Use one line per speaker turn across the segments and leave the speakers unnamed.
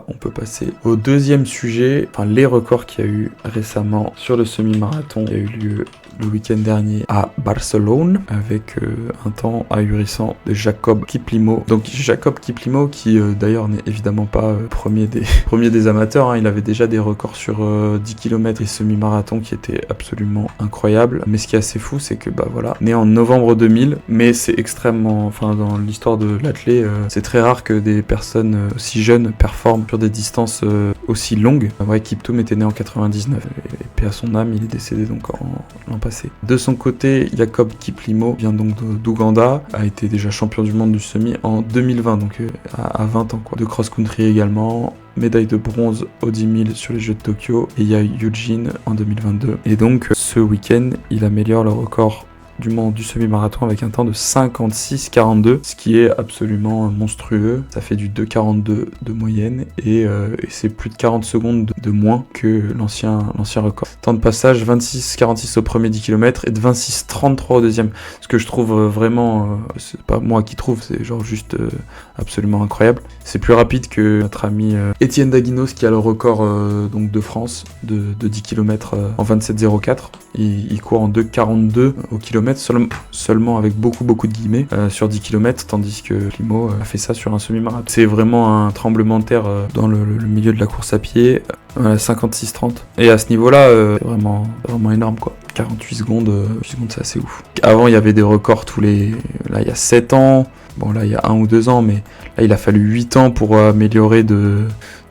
On peut passer au deuxième sujet, enfin les records qu'il y a eu récemment sur le semi-marathon. Il y a eu lieu le week-end dernier à Barcelone avec un temps ahurissant de Jacob Kiplimo. Donc Jacob Kiplimo qui d'ailleurs n'est évidemment pas premier des amateurs, hein. Il avait déjà des records sur 10 km et semi-marathon qui étaient absolument incroyables. Mais ce qui est assez fou, c'est que voilà, né en novembre 2000, mais c'est extrêmement, enfin dans l'histoire de l'athlé, c'est très rare que des personnes aussi jeunes performent sur des distances aussi longues. Ouais, Kiptoum était né en 99 et paix à son âme, il est décédé donc l'an passé. De son côté, Jacob Kiplimo vient donc d'Ouganda, a été déjà champion du monde du semi en 2020, donc à 20 ans quoi. De cross-country également, médaille de bronze aux 10 000 sur les Jeux de Tokyo, et il y a Eugene en 2022. Et donc ce week-end, il améliore le record du monde du semi-marathon avec un temps de 56,42, ce qui est absolument monstrueux. Ça fait du 2,42 de moyenne et c'est plus de 40 secondes de moins que l'ancien record. Temps de passage 26,46 au premier 10 km et de 26,33 au deuxième. Ce que je trouve vraiment, c'est pas moi qui trouve, c'est genre juste absolument incroyable. C'est plus rapide que notre ami Étienne Daguinos qui a le record donc de France de 10 km en 27,04. Il court en 2,42 au kilomètre seulement avec beaucoup de guillemets sur 10 km, tandis que Kiplimo a fait ça sur un semi-marathon. C'est vraiment un tremblement de terre dans le milieu de la course à pied, 56-30. Et à ce niveau-là, c'est vraiment énorme quoi. 48 secondes, c'est assez ouf. Avant, il y avait des records là, il y a 7 ans. Bon, là, il y a 1 ou 2 ans, mais là, il a fallu 8 ans pour améliorer de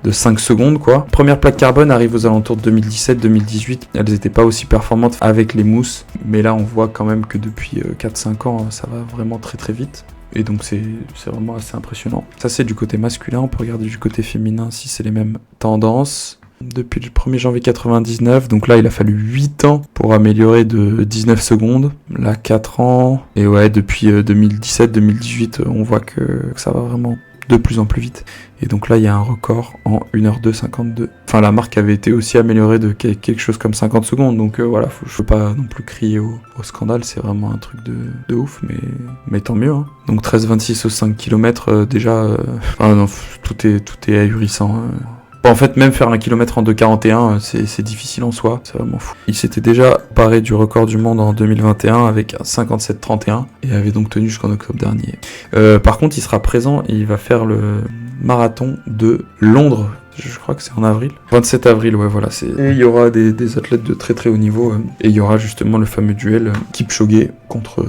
5 secondes, quoi. Première plaque carbone arrive aux alentours de 2017-2018. Elles n'étaient pas aussi performantes avec les mousses, mais là, on voit quand même que depuis 4-5 ans, ça va vraiment très vite. Et donc, c'est vraiment assez impressionnant. Ça, c'est du côté masculin. On peut regarder du côté féminin si c'est les mêmes tendances. Depuis le 1er janvier 99, donc là il a fallu 8 ans pour améliorer de 19 secondes, là 4 ans, et ouais depuis 2017-2018 on voit que ça va vraiment de plus en plus vite. Et donc là il y a un record en 1h2,52. Enfin la marque avait été aussi améliorée de quelque chose comme 50 secondes, donc voilà, je peux pas non plus crier au scandale, c'est vraiment un truc de ouf, mais tant mieux, hein. Donc 13,26 au 5 km déjà, non, tout est ahurissant, hein. En fait, même faire 1 km en 2,41, c'est difficile en soi, c'est vraiment fou. Il s'était déjà paré du record du monde en 2021 avec un 57,31 et avait donc tenu jusqu'en octobre dernier. Par contre, il sera présent et il va faire le marathon de Londres. Je crois que c'est en avril. 27 avril, ouais, voilà. Et il y aura des athlètes de très haut niveau. Et il y aura justement le fameux duel Kipchoge contre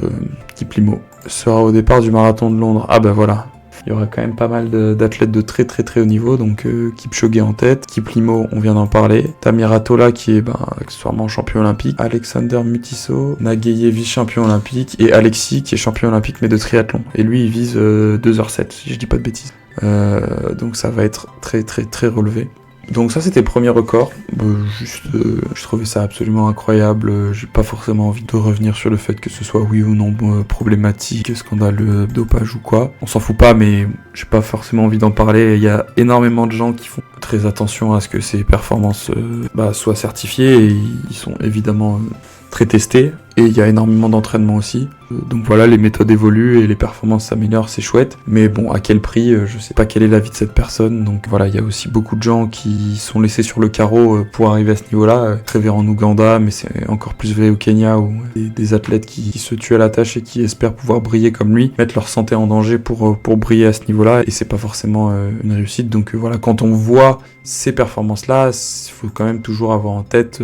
Kiplimo. Ce sera au départ du marathon de Londres. Ah bah voilà. Il y aura quand même pas mal d'athlètes de très haut niveau, donc Kipchoge en tête, Kiplimo, on vient d'en parler, Tamira Tola qui est accessoirement champion olympique, Alexander Mutiso, Nageye vice-champion olympique, et Alexis qui est champion olympique mais de triathlon. Et lui il vise 2h07, si je dis pas de bêtises. Donc ça va être très relevé. Donc ça c'était le premier record, je trouvais ça absolument incroyable, j'ai pas forcément envie de revenir sur le fait que ce soit oui ou non problématique, scandaleux, dopage ou quoi, on s'en fout pas, mais j'ai pas forcément envie d'en parler. Il y a énormément de gens qui font très attention à ce que ces performances soient certifiées, et ils sont évidemment très testés, et il y a énormément d'entraînement aussi. Donc voilà, les méthodes évoluent et les performances s'améliorent, c'est chouette. Mais bon, à quel prix, je sais pas quel est l'avis de cette personne. Donc voilà, il y a aussi beaucoup de gens qui sont laissés sur le carreau pour arriver à ce niveau-là. Très vrai en Ouganda, mais c'est encore plus vrai au Kenya, où des athlètes qui se tuent à la tâche et qui espèrent pouvoir briller comme lui, mettent leur santé en danger pour briller à ce niveau-là. Et c'est pas forcément une réussite. Donc voilà, quand on voit ces performances-là, il faut quand même toujours avoir en tête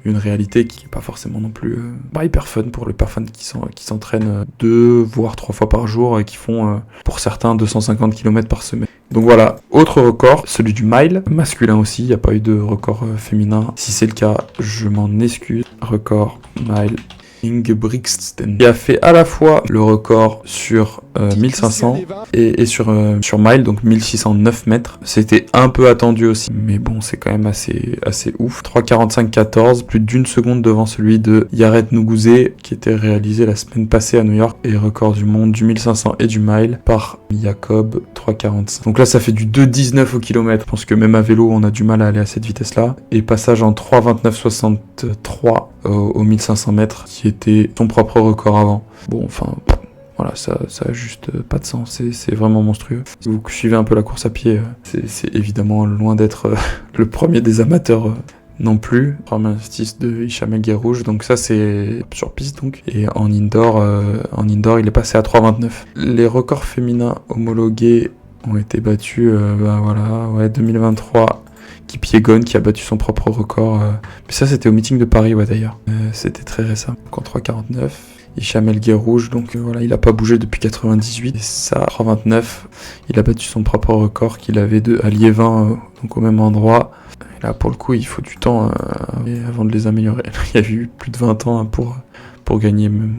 une réalité qui est pas forcément non plus hyper fun pour les personnes qui s'entraînent 2 voire 3 fois par jour et qui font pour certains 250 km par semaine. Donc voilà, autre record, celui du mile, masculin aussi, il n'y a pas eu de record féminin. Si c'est le cas, je m'en excuse. Record mile Ingebrigtsen, qui a fait à la fois le record sur 1500 et sur mile, donc 1609 mètres. C'était un peu attendu aussi, mais bon, c'est quand même assez ouf. 3,45,14, plus d'1 seconde devant celui de Yared Nuguse, qui était réalisé la semaine passée à New York, et record du monde du 1500 et du mile par Jacob, 3,45. Donc là, ça fait du 2,19 au kilomètre. Je pense que même à vélo, on a du mal à aller à cette vitesse-là. Et passage en 3,29,63 aux 1500 mètres, qui était son propre record avant. Bon, enfin, Voilà, ça a juste pas de sens, c'est vraiment monstrueux. Si vous suivez un peu la course à pied, c'est évidemment loin d'être le premier des amateurs non plus. Premier artiste de Hicham El Guerrouj, donc ça c'est sur piste donc. Et en indoor, il est passé à 3,29. Les records féminins homologués ont été battus, 2023. Kipyegon qui a battu son propre record. Mais ça c'était au meeting de Paris, d'ailleurs. C'était très récent, donc en 3,49. Hicham El Guerrouj, donc il a pas bougé depuis 98. Et ça, 3,29, il a battu son propre record qu'il avait à Liévin, donc au même endroit. Et là, pour le coup, il faut du temps avant de les améliorer. Il y a eu plus de 20 ans pour gagner même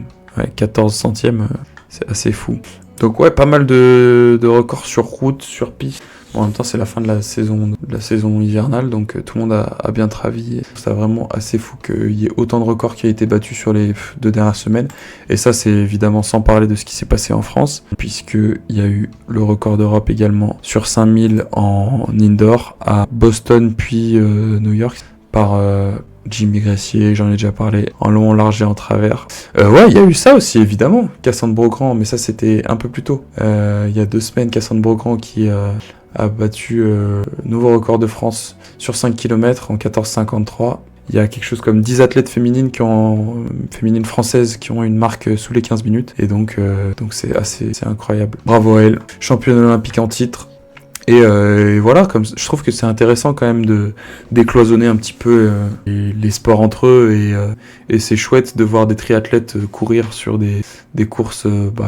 14 centièmes. C'est assez fou. Donc pas mal de records sur route, sur piste. Bon, en même temps, c'est la fin de la saison hivernale, donc tout le monde a bien travaillé. C'est vraiment assez fou qu'il y ait autant de records qui aient été battus sur les 2 dernières semaines. Et ça, c'est évidemment sans parler de ce qui s'est passé en France, puisqu'il y a eu le record d'Europe également sur 5000 en indoor à Boston puis New York par Jimmy Gressier, j'en ai déjà parlé en long, en large et en travers. Il y a eu ça aussi, évidemment, Cassandre Beaugrand, mais ça c'était un peu plus tôt. Il y a 2 semaines, Cassandre Beaugrand qui a battu nouveau record de France sur 5 km en 14,53. Il y a quelque chose comme 10 athlètes féminines françaises qui ont une marque sous les 15 minutes. Et donc c'est incroyable. Bravo à elle. Championne olympique en titre. Et voilà, je trouve que c'est intéressant quand même de décloisonner un petit peu les sports entre eux et c'est chouette de voir des triathlètes courir sur des courses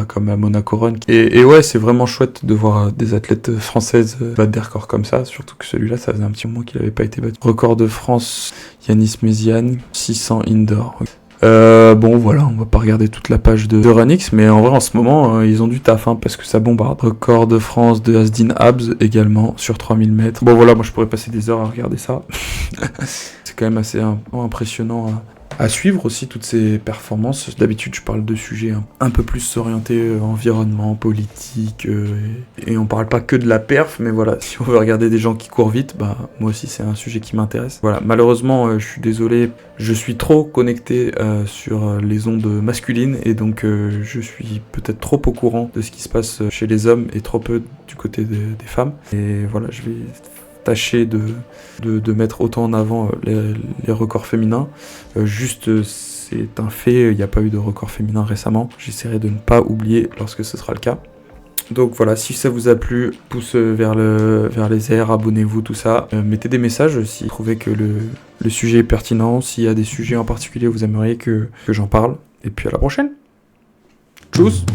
comme à Monaco Run. Et c'est vraiment chouette de voir des athlètes françaises battre des records comme ça, surtout que celui-là, ça faisait un petit moment qu'il n'avait pas été battu. Record de France, Yanis Méziane, 600 indoor. On va pas regarder toute la page de Runix, mais en vrai en ce moment ils ont du taf parce que ça bombarde. Record de France de Asdin Abs également sur 3000 mètres. Moi je pourrais passer des heures à regarder ça. C'est quand même assez impressionnant à suivre aussi toutes ces performances. D'habitude je parle de sujets un peu plus orientés environnement, politique, et on parle pas que de la perf, mais voilà, si on veut regarder des gens qui courent vite, moi aussi c'est un sujet qui m'intéresse. Voilà, malheureusement je suis désolé, je suis trop connecté sur les ondes masculines et donc je suis peut-être trop au courant de ce qui se passe chez les hommes et trop peu du côté des femmes. Et voilà, je vais tâcher de mettre autant en avant les records féminins. C'est un fait, il n'y a pas eu de record féminin récemment. J'essaierai de ne pas oublier lorsque ce sera le cas. Donc voilà, si ça vous a plu, pouce vers les airs, abonnez-vous, tout ça. Mettez des messages si vous trouvez que le sujet est pertinent, s'il y a des sujets en particulier où vous aimeriez que j'en parle. Et puis à la prochaine. Tchuss.